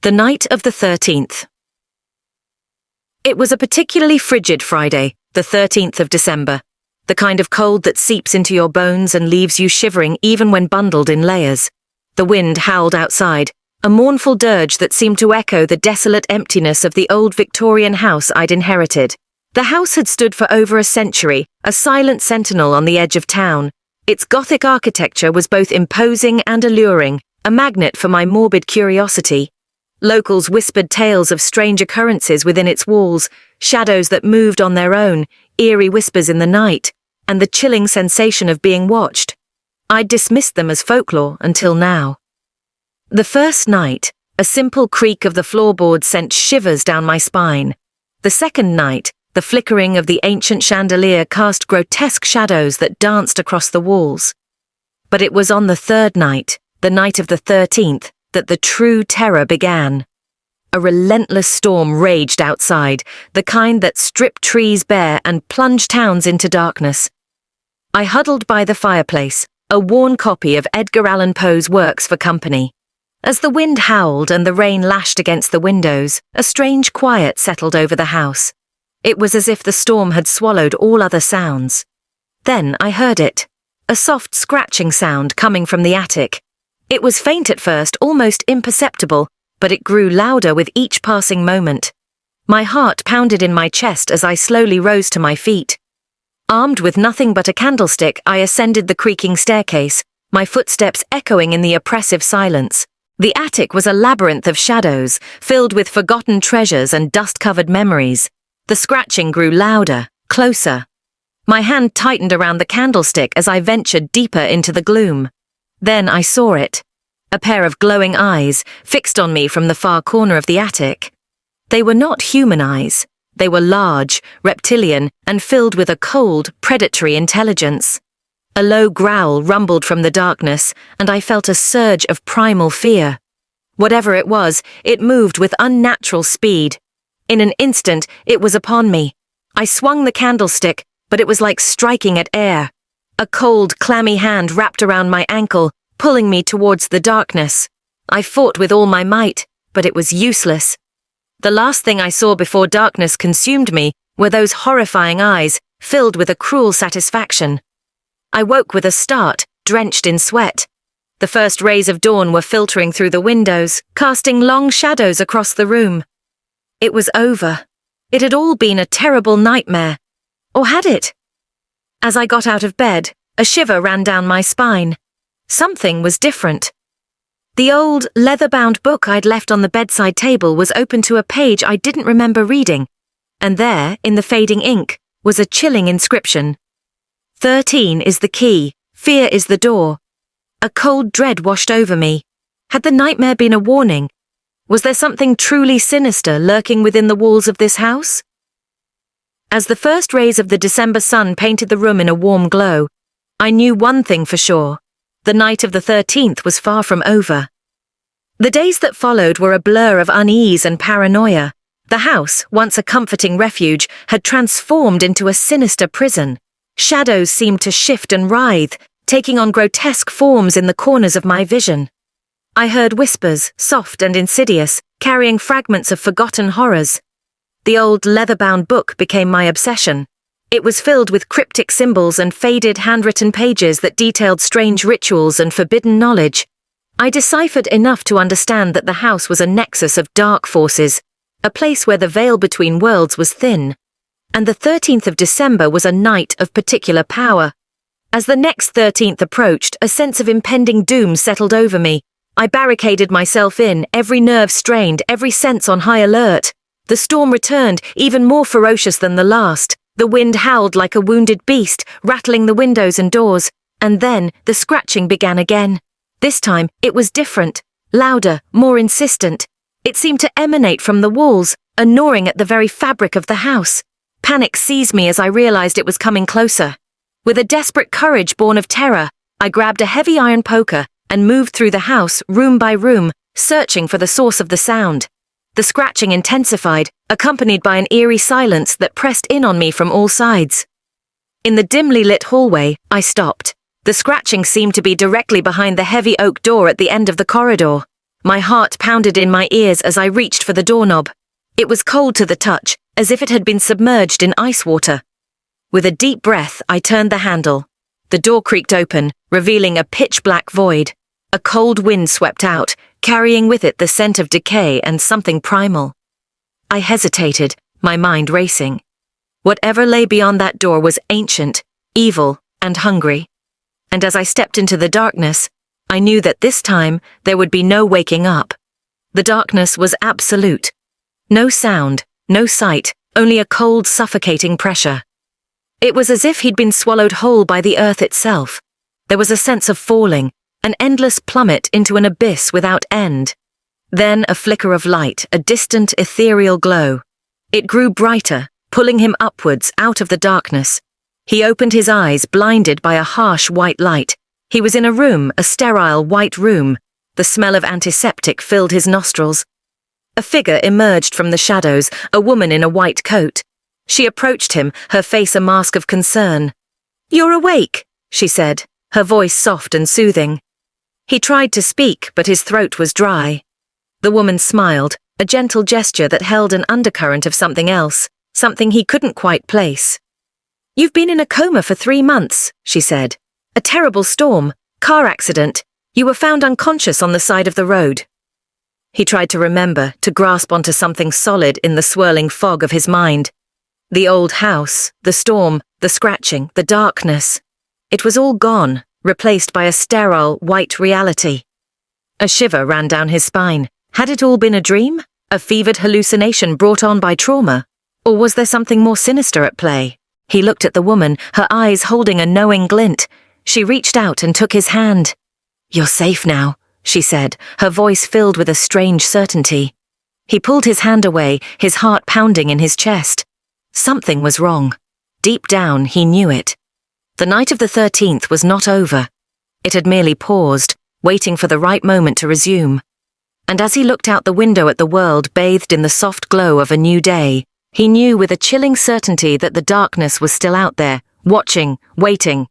The night of the 13th. It was a particularly frigid Friday, the 13th of December, the kind of cold that seeps into your bones and leaves you shivering even when bundled in layers. The wind howled outside, a mournful dirge that seemed to echo the desolate emptiness of the old Victorian house I'd inherited. The house had stood for over a century, a silent sentinel on the edge of town. Its Gothic architecture was both imposing and alluring, a magnet for my morbid curiosity. Locals whispered tales of strange occurrences within its walls, shadows that moved on their own, eerie whispers in the night, and the chilling sensation of being watched. I'd dismissed them as folklore until now. The first night, a simple creak of the floorboards sent shivers down my spine. The second night, the flickering of the ancient chandelier cast grotesque shadows that danced across the walls. But it was on the third night, the night of the 13th, that the true terror began. A relentless storm raged outside, the kind that stripped trees bare and plunged towns into darkness. I huddled by the fireplace, a worn copy of Edgar Allan Poe's works for company. As the wind howled and the rain lashed against the windows, a strange quiet settled over the house. It was as if the storm had swallowed all other sounds. Then I heard it, a soft scratching sound coming from the attic. It was faint at first, almost imperceptible, but it grew louder with each passing moment. My heart pounded in my chest as I slowly rose to my feet. Armed with nothing but a candlestick, I ascended the creaking staircase, my footsteps echoing in the oppressive silence. The attic was a labyrinth of shadows, filled with forgotten treasures and dust-covered memories. The scratching grew louder, closer. My hand tightened around the candlestick as I ventured deeper into the gloom. Then I saw it. A pair of glowing eyes, fixed on me from the far corner of the attic. They were not human eyes. They were large, reptilian, and filled with a cold, predatory intelligence. A low growl rumbled from the darkness, and I felt a surge of primal fear. Whatever it was, it moved with unnatural speed. In an instant, it was upon me. I swung the candlestick, but it was like striking at air. A cold, clammy hand wrapped around my ankle, pulling me towards the darkness. I fought with all my might, but it was useless. The last thing I saw before darkness consumed me were those horrifying eyes, filled with a cruel satisfaction. I woke with a start, drenched in sweat. The first rays of dawn were filtering through the windows, casting long shadows across the room. It was over. It had all been a terrible nightmare. Or had it? As I got out of bed, a shiver ran down my spine. Something was different. The old, leather-bound book I'd left on the bedside table was open to a page I didn't remember reading, and there, in the fading ink, was a chilling inscription. 13 is the key, fear is the door. A cold dread washed over me. Had the nightmare been a warning? Was there something truly sinister lurking within the walls of this house? As the first rays of the December sun painted the room in a warm glow, I knew one thing for sure. The night of the 13th was far from over. The days that followed were a blur of unease and paranoia. The house, once a comforting refuge, had transformed into a sinister prison. Shadows seemed to shift and writhe, taking on grotesque forms in the corners of my vision. I heard whispers, soft and insidious, carrying fragments of forgotten horrors. The old leather-bound book became my obsession. It was filled with cryptic symbols and faded handwritten pages that detailed strange rituals and forbidden knowledge. I deciphered enough to understand that the house was a nexus of dark forces, a place where the veil between worlds was thin. And the 13th of December was a night of particular power. As the next 13th approached, a sense of impending doom settled over me. I barricaded myself in, every nerve strained, every sense on high alert. The storm returned, even more ferocious than the last. The wind howled like a wounded beast, rattling the windows and doors, and then the scratching began again. This time, it was different, louder, more insistent. It seemed to emanate from the walls, a gnawing at the very fabric of the house. Panic seized me as I realized it was coming closer. With a desperate courage born of terror, I grabbed a heavy iron poker and moved through the house, room by room, searching for the source of the sound. The scratching intensified, accompanied by an eerie silence that pressed in on me from all sides. In the dimly lit hallway, I stopped. The scratching seemed to be directly behind the heavy oak door at the end of the corridor. My heart pounded in my ears as I reached for the doorknob. It was cold to the touch, as if it had been submerged in ice water. With a deep breath, I turned the handle. The door creaked open, revealing a pitch-black void. A cold wind swept out, carrying with it the scent of decay and something primal. I hesitated, my mind racing. Whatever lay beyond that door was ancient, evil, and hungry. And as I stepped into the darkness, I knew that this time there would be no waking up. The darkness was absolute. No sound, no sight, only a cold, suffocating pressure. It was as if he'd been swallowed whole by the earth itself. There was a sense of falling, an endless plummet into an abyss without end. Then a flicker of light, a distant, ethereal glow. It grew brighter, pulling him upwards out of the darkness. He opened his eyes, blinded by a harsh white light. He was in a room, a sterile white room. The smell of antiseptic filled his nostrils. A figure emerged from the shadows, a woman in a white coat. She approached him, her face a mask of concern. "You're awake," she said, her voice soft and soothing. He tried to speak, but his throat was dry. The woman smiled, a gentle gesture that held an undercurrent of something else, something he couldn't quite place. "You've been in a coma for 3 months," she said. "A terrible storm, car accident. You were found unconscious on the side of the road." He tried to remember, to grasp onto something solid in the swirling fog of his mind. The old house, the storm, the scratching, the darkness. It was all gone, replaced by a sterile, white reality. A shiver ran down his spine. Had it all been a dream? A fevered hallucination brought on by trauma? Or was there something more sinister at play? He looked at the woman, her eyes holding a knowing glint. She reached out and took his hand. "You're safe now," she said, her voice filled with a strange certainty. He pulled his hand away, his heart pounding in his chest. Something was wrong. Deep down, he knew it. The night of the 13th was not over. It had merely paused, waiting for the right moment to resume. And as he looked out the window at the world bathed in the soft glow of a new day, he knew with a chilling certainty that the darkness was still out there, watching, waiting,